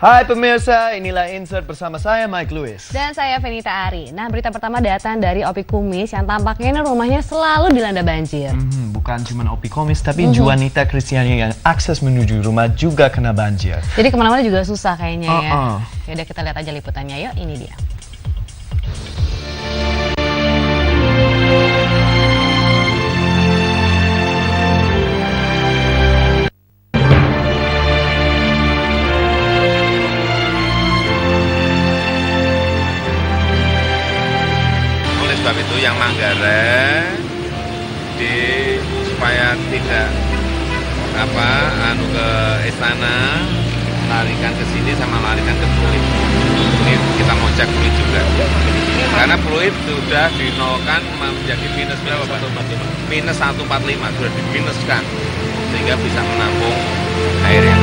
Hai pemirsa, inilah Insert bersama saya Mike Lewis. Dan saya Venita Ari. Nah, berita pertama datang dari Opi Kumis yang tampaknya rumahnya selalu dilanda banjir. Bukan cuma Opi Kumis, tapi Juanita Kristiani yang akses menuju rumah juga kena banjir. Jadi kemana-mana juga susah kayaknya ya. Yaudah kita lihat aja liputannya yuk, ini dia. Sebab itu yang Manggarai supaya tidak ke istana, larikan ke sini sama larikan ke Pluit. Ini kita mau cek Pluit juga, karena Pluit sudah dinolkan menjadi minus berapa Pak? Minus 145 sudah diminuskan sehingga bisa menampung airnya.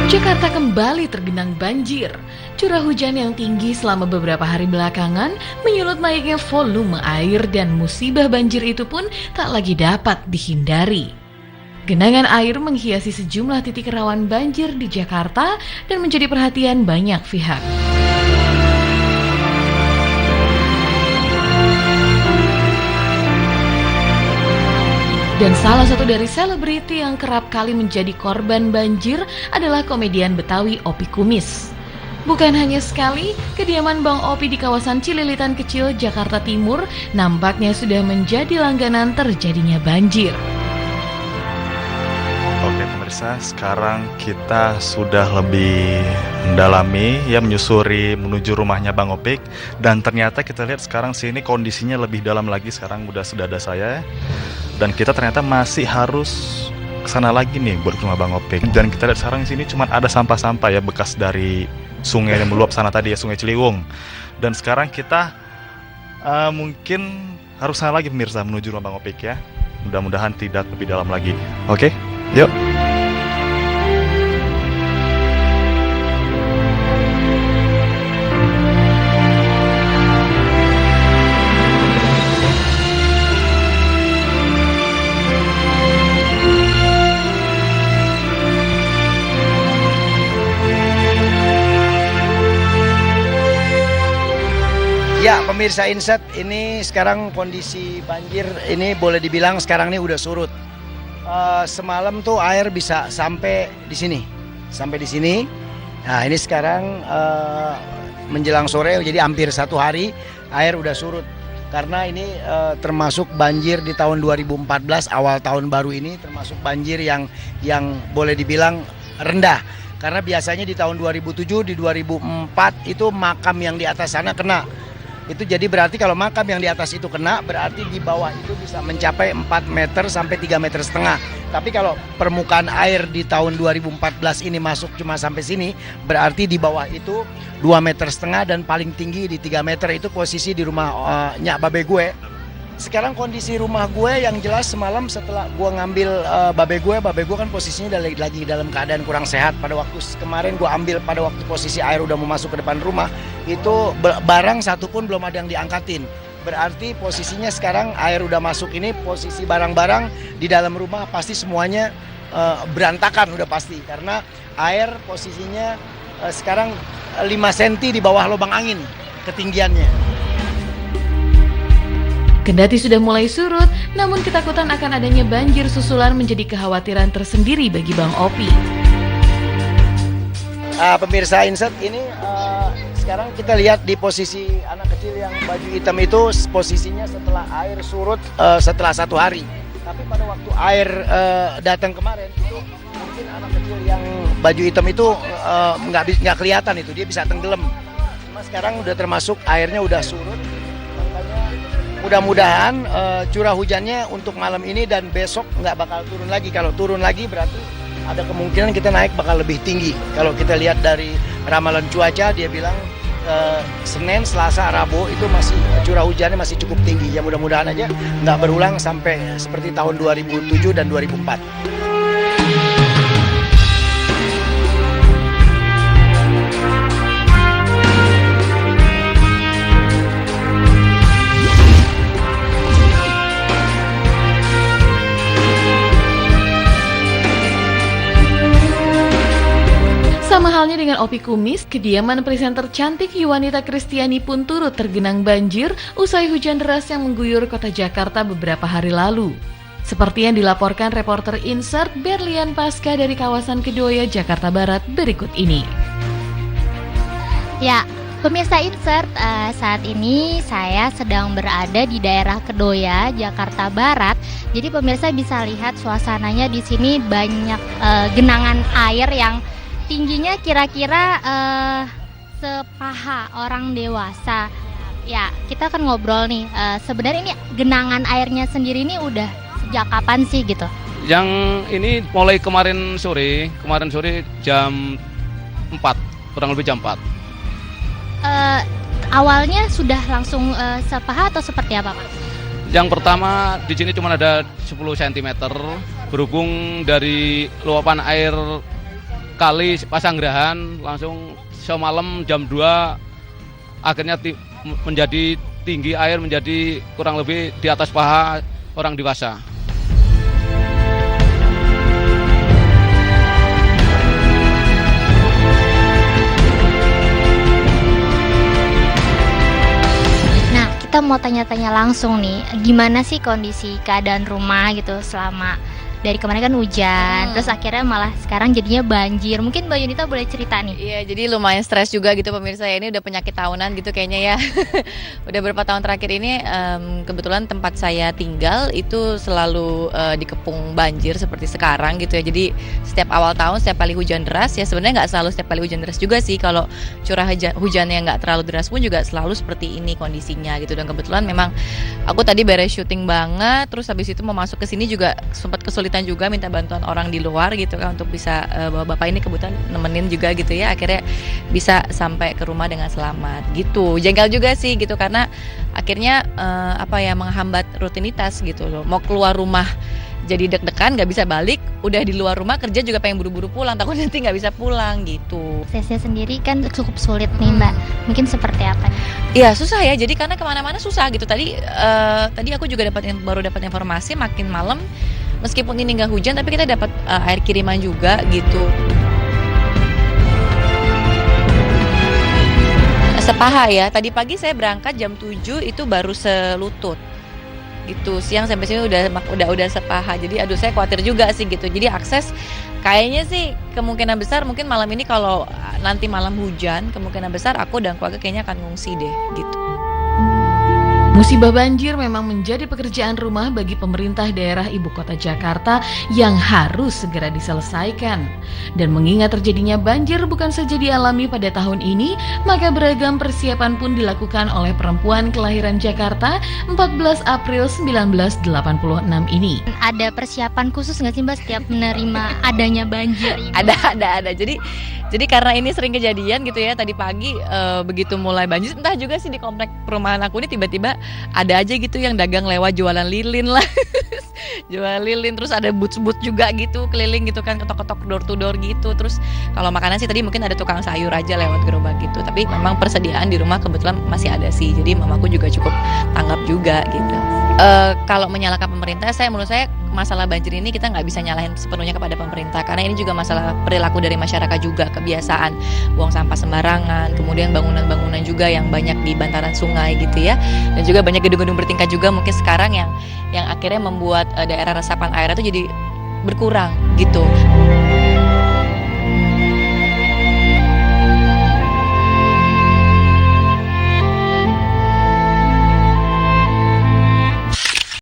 Jakarta kembali tergenang banjir. Curah hujan yang tinggi selama beberapa hari belakangan menyulut naiknya volume air dan musibah banjir itu pun tak lagi dapat dihindari. Genangan air menghiasi sejumlah titik rawan banjir di Jakarta dan menjadi perhatian banyak pihak. Dan salah satu dari selebriti yang kerap kali menjadi korban banjir adalah komedian Betawi Opi Kumis. Bukan hanya sekali, kediaman Bang Opi di kawasan Cililitan Kecil, Jakarta Timur nampaknya sudah menjadi langganan terjadinya banjir. Oke pemirsa, sekarang kita sudah lebih mendalami menyusuri menuju rumahnya Bang Opik, dan ternyata kita lihat sekarang sini kondisinya lebih dalam lagi. Sekarang sudah ada saya, dan kita ternyata masih harus kesana lagi nih buat ke rumah Bang Opik. Dan kita lihat sekarang di sini cuma ada sampah-sampah bekas dari sungai yang meluap sana tadi Sungai Ciliwung. Dan sekarang kita mungkin harus sana lagi pemirsa menuju rumah Bang Opik ya. Mudah-mudahan tidak lebih dalam lagi. Oke, yuk. Ya pemirsa Insert, ini sekarang kondisi banjir ini boleh dibilang sekarang ini udah surut. Semalam tuh air bisa sampai di sini, Nah ini sekarang menjelang sore, jadi hampir satu hari air udah surut. Karena ini termasuk banjir di tahun 2014 awal tahun baru ini, termasuk banjir yang boleh dibilang rendah. Karena biasanya di tahun 2007, di 2004 itu makam yang di atas sana kena. Itu jadi berarti kalau makam yang di atas itu kena, berarti di bawah itu bisa mencapai 4 meter sampai 3,5 meter. Tapi kalau permukaan air di tahun 2014 ini masuk cuma sampai sini, berarti di bawah itu 2,5 meter dan paling tinggi di 3 meter. Itu posisi di rumah nyak babe gue. Sekarang kondisi rumah gue yang jelas semalam setelah gue ngambil babe gue kan posisinya lagi dalam keadaan kurang sehat. Pada waktu kemarin gue ambil pada waktu posisi air udah mau masuk ke depan rumah, itu barang satu pun belum ada yang diangkatin. Berarti posisinya sekarang air udah masuk ini, posisi barang-barang di dalam rumah pasti semuanya berantakan udah pasti. Karena air posisinya sekarang 5 cm di bawah lubang angin ketinggiannya. Kendati sudah mulai surut, namun ketakutan akan adanya banjir susulan menjadi kekhawatiran tersendiri bagi Bang Opi. Pemirsa Insert, ini sekarang kita lihat di posisi anak kecil yang baju hitam itu posisinya setelah air surut setelah 1 hari. Tapi pada waktu air datang kemarin itu mungkin anak kecil yang baju hitam itu nggak kelihatan, itu dia bisa tenggelam. Cuma sekarang udah termasuk airnya udah surut. Mudah-mudahan curah hujannya untuk malam ini dan besok nggak bakal turun lagi. Kalau turun lagi berarti ada kemungkinan kita naik bakal lebih tinggi. Kalau kita lihat dari ramalan cuaca, dia bilang Senin, Selasa, Rabu itu masih curah hujannya masih cukup tinggi. Ya mudah-mudahan aja nggak berulang sampai seperti tahun 2007 dan 2004. Sama halnya dengan Opi Kumis, kediaman presenter cantik Yuanita Kristiani pun turut tergenang banjir usai hujan deras yang mengguyur kota Jakarta beberapa hari lalu. Seperti yang dilaporkan reporter Insert Berlian Pasca dari kawasan Kedoya, Jakarta Barat berikut ini. Ya, pemirsa Insert, saat ini saya sedang berada di daerah Kedoya, Jakarta Barat. Jadi pemirsa bisa lihat suasananya di sini banyak genangan air yang tingginya kira-kira sepaha orang dewasa. Ya, kita akan ngobrol nih. Sebenarnya ini genangan airnya sendiri ini udah sejak kapan sih gitu? Yang ini mulai kemarin sore jam 4, kurang lebih jam 4. Awalnya sudah langsung sepaha atau seperti apa, Pak? Yang pertama di sini cuma ada 10 cm. Berhubung dari luapan air kali Pasanggerahan langsung semalam jam 2 akhirnya menjadi tinggi air menjadi kurang lebih di atas paha orang dewasa. Nah, kita mau tanya-tanya langsung nih, gimana sih kondisi keadaan rumah gitu selama dari kemarin kan hujan, terus akhirnya malah sekarang jadinya banjir. Mungkin Mbak Yunita boleh cerita nih. Iya, jadi lumayan stres juga gitu pemirsa ya. Ini udah penyakit tahunan gitu kayaknya ya. Udah beberapa tahun terakhir ini kebetulan tempat saya tinggal itu selalu dikepung banjir seperti sekarang gitu ya. Jadi setiap awal tahun, setiap kali hujan deras ya, sebenarnya nggak selalu setiap kali hujan deras juga sih. Kalau curah hujan yang nggak terlalu deras pun juga selalu seperti ini kondisinya gitu. Dan kebetulan memang aku tadi beres syuting banget, terus habis itu mau masuk ke sini juga sempat kesulitan juga minta bantuan orang di luar gitu kan untuk bisa bawa bapak ini, kebetulan nemenin juga gitu ya, akhirnya bisa sampai ke rumah dengan selamat gitu. Jengkel juga sih gitu karena akhirnya menghambat rutinitas gitu loh. Mau keluar rumah jadi deg-degan nggak bisa balik, udah di luar rumah kerja juga pengen buru-buru pulang, takut nanti nggak bisa pulang gitu. Aksesnya sendiri kan cukup sulit nih Mbak, mungkin seperti apa nih? Iya susah ya, jadi karena kemana-mana susah gitu. Tadi aku juga baru dapat informasi makin malam meskipun ini nggak hujan tapi kita dapat air kiriman juga gitu. Sepaha ya, tadi pagi saya berangkat jam 7 itu baru selutut. Gitu, siang sampai sini udah sepaha. Jadi aduh saya khawatir juga sih gitu. Jadi akses kayaknya sih kemungkinan besar mungkin malam ini kalau nanti malam hujan, kemungkinan besar aku dan keluarga kayaknya akan ngungsi deh gitu. Musibah banjir memang menjadi pekerjaan rumah bagi pemerintah daerah ibu kota Jakarta yang harus segera diselesaikan. Dan mengingat terjadinya banjir bukan saja dialami pada tahun ini, maka beragam persiapan pun dilakukan oleh perempuan kelahiran Jakarta 14 April 1986 ini. Ada persiapan khusus nggak sih Mbak setiap menerima adanya banjir ini? Ada. Jadi karena ini sering kejadian gitu ya, tadi pagi begitu mulai banjir, entah juga sih di komplek perumahan aku ini tiba-tiba ada aja gitu yang dagang lewat jualan lilin lah. Jualan lilin, terus ada boots juga gitu keliling gitu kan, ketok-ketok door to door gitu. Terus kalau makanan sih tadi mungkin ada tukang sayur aja lewat gerobak gitu. Tapi memang persediaan di rumah kebetulan masih ada sih. Jadi mamaku juga cukup tanggap juga gitu. Kalau menyalahkan pemerintah, menurut saya masalah banjir ini kita nggak bisa nyalahin sepenuhnya kepada pemerintah, karena ini juga masalah perilaku dari masyarakat juga, kebiasaan buang sampah sembarangan, kemudian bangunan-bangunan juga yang banyak di bantaran sungai gitu ya, dan juga banyak gedung-gedung bertingkat juga mungkin sekarang yang akhirnya membuat daerah resapan air itu jadi berkurang gitu.